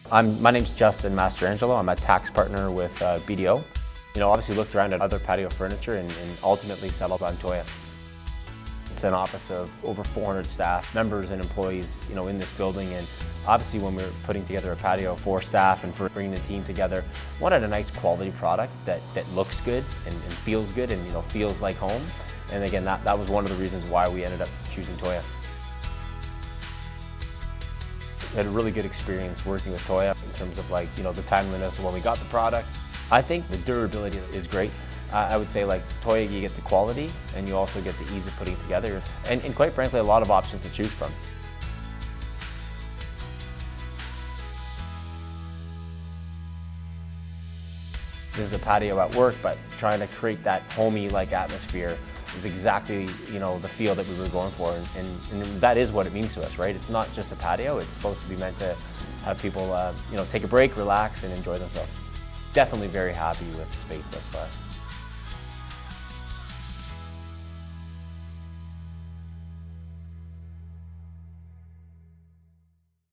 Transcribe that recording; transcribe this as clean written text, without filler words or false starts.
My name's Justin Mastrangelo. I'm a tax partner with BDO. Obviously looked around at other patio furniture and ultimately settled on Toja. It's an office of over 400 staff members and employees, in this building. And obviously when we were putting together a patio for staff and for bringing the team together, wanted a nice quality product that looks good and feels good and feels like home. And again, that was one of the reasons why we ended up choosing Toja. We had a really good experience working with Toja in terms of the timeliness of when we got the product. I think the durability is great. I would say Toja, you get the quality and you also get the ease of putting together and quite frankly a lot of options to choose from. This is a patio at work, but trying to create that homey-like atmosphere is exactly the feel that we were going for, and that is what it means to us, right? It's not just a patio; it's supposed to be meant to have people take a break, relax, and enjoy themselves. Definitely very happy with the space thus far.